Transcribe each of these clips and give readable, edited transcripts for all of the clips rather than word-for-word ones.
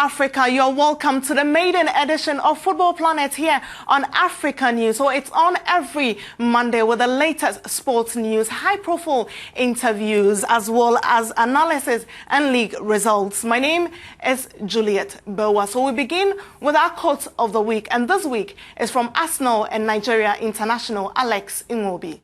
Africa. You're welcome to the maiden edition of Football Planet here on Africanews. So it's on every Monday with the latest sports news, high-profile interviews, as well as analysis and league results. My name is Juliet Bawuah. So we begin with our quote of the week, and this week is from Arsenal and Nigeria international Alex Iwobi.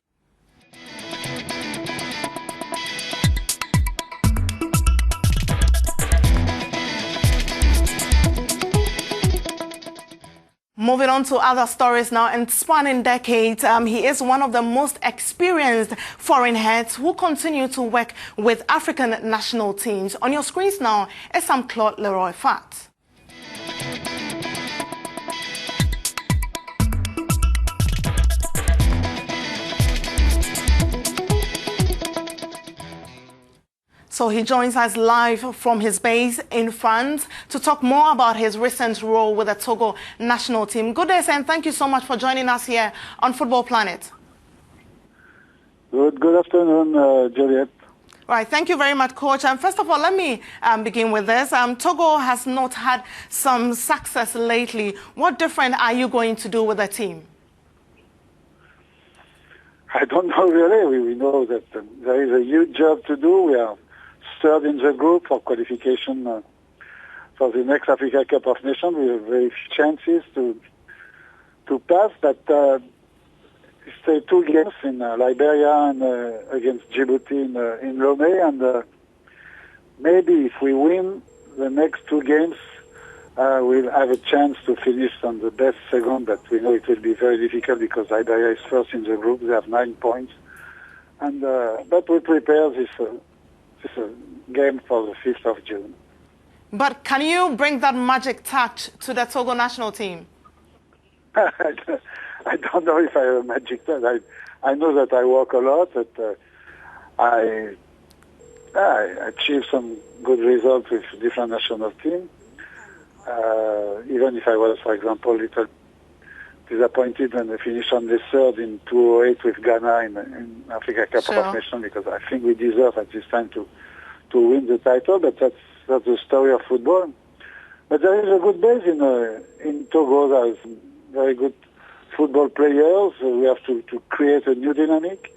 Moving on to other stories now, and spanning decades, he is one of the most experienced foreign heads who continue to work with African national teams. On your screens now is some Claude Leroy facts. So he joins us live from his base in France to talk more about his recent role with the Togo national team. Good day, and thank you so much for joining us here on Football Planet. Good afternoon, Juliet. Right, thank you very much, Coach. And first of all, let me begin with this. Togo has not had some success lately. What different are you going to do with the team? I don't know really. We know that there is a huge job to do. We are third in the group for qualification for the next Africa Cup of Nations. We have very few chances to pass, but it's 2 games in Liberia and against Djibouti in Lomé, and maybe if we win the next 2 games, we'll have a chance to finish on the best second, but we know it will be very difficult because Liberia is first in the group. They have 9 points, and but we prepare this game for the 5th of June. But can you bring that magic touch to the Togo national team? I don't know if I have a magic touch. I know that I work a lot, that I achieved some good results with different national teams. Even if I was, for example, a little disappointed when they finished on the 3rd in 2008 with Ghana in Africa Cup of Nations, because I think we deserve at this time to win the title, but that's the story of football. But there is a good base in Togo. There is very good football players. We have to create a new dynamic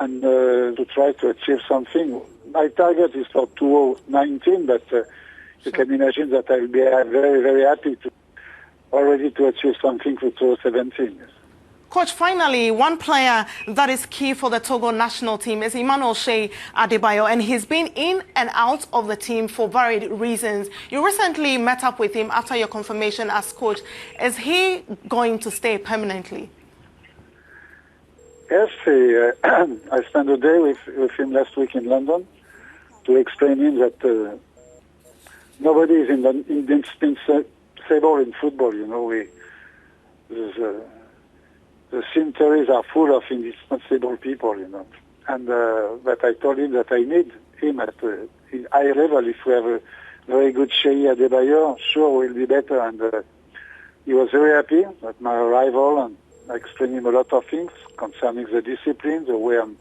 and to try to achieve something. My target is for 2019, but you can imagine that I'll be very, very happy already to achieve something for 2017. Yes. Coach, finally, one player that is key for the Togo national team is Emmanuel Shea Adebayo, and he's been in and out of the team for varied reasons. You recently met up with him after your confirmation as coach. Is he going to stay permanently? Yes, I spent a day with him last week in London to explain him that nobody is indispensable in football. You know, the cemeteries are full of indispensable people, you know. And but I told him that I need him at high level. If we have a very good Shea Adebayo, sure we'll be better. And he was very happy at my arrival, and I explained him a lot of things concerning the discipline, the way I'm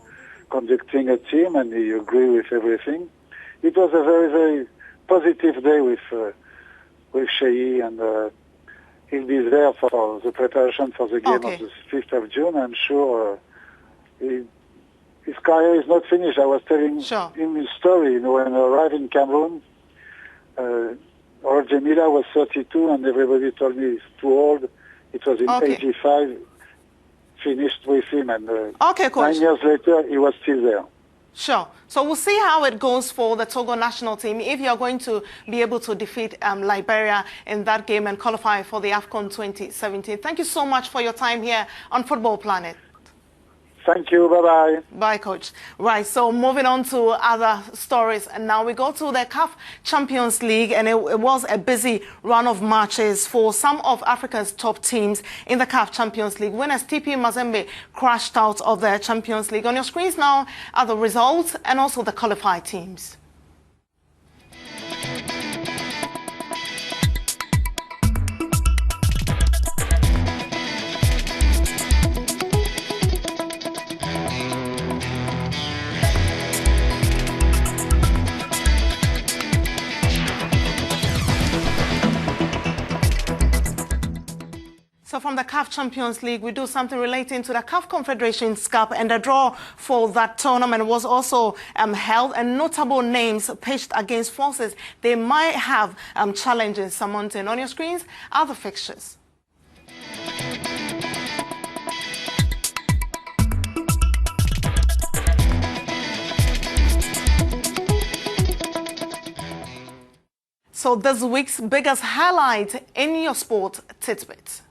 conducting a team, and he agreed with everything. It was a very, very positive day with Shea, and he'll be there for the preparation for the game of the 5th of June. I'm sure his career is not finished. I was telling him his story. You know, when I arrived in Cameroon, Roger Mila was 32, and everybody told me he's too old. It was in 85, finished with him, and 9 years later, he was still there. Sure. So we'll see how it goes for the Togo national team, if you're going to be able to defeat Liberia in that game and qualify for the AFCON 2017. Thank you so much for your time here on Football Planet. Thank you. Bye-bye. Bye, Coach. Right, so moving on to other stories. And now we go to the CAF Champions League, and it was a busy run of matches for some of Africa's top teams in the CAF Champions League. Winners TP Mazembe crashed out of the Champions League. On your screens now are the results and also the qualified teams. from the CAF Champions League, we do something relating to the CAF Confederations Cup, and the draw for that tournament was also held, and notable names pitched against forces they might have challenges surmounting. On your screens are the fixtures. So this week's biggest highlight in your sport tidbit.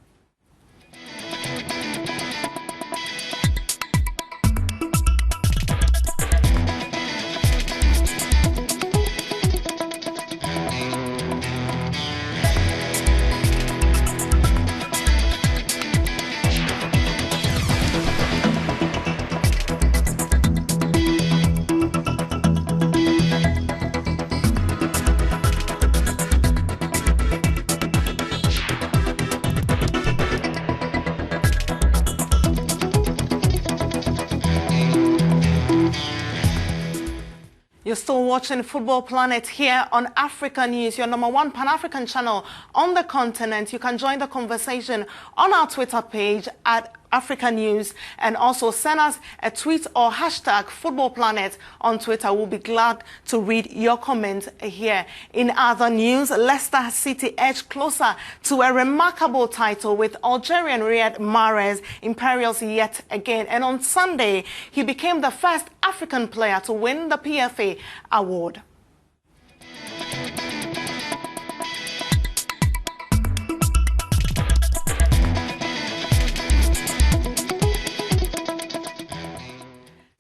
You're still watching Football Planet here on Africanews, your #1 Pan-African channel on the continent. You can join the conversation on our Twitter page at Africanews, and also send us a tweet or hashtag Football Planet on Twitter. We'll be glad to read your comment here. In other news, Leicester City edged closer to a remarkable title with Algerian Riyad Mahrez Imperials yet again. And on Sunday, he became the first African player to win the PFA award.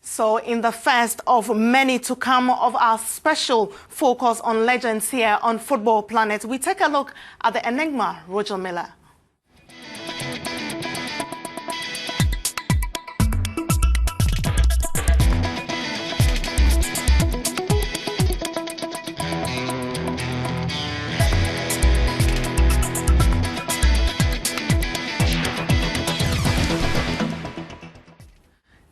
So in the first of many to come of our special focus on legends here on Football Planet, we take a look at the enigma Roger Milla.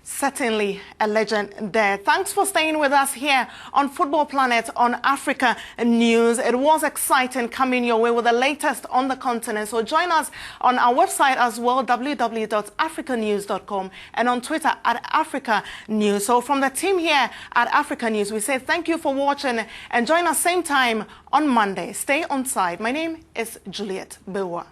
Certainly a legend there. Thanks for staying with us here on Football Planet on Africa News. It was exciting coming your way with the latest on the continent. So join us on our website as well, www.africanews.com, and on Twitter at Africa News. So from the team here at Africa News, we say thank you for watching, and join us same time on Monday. Stay on side. My name is Juliet Bawuah.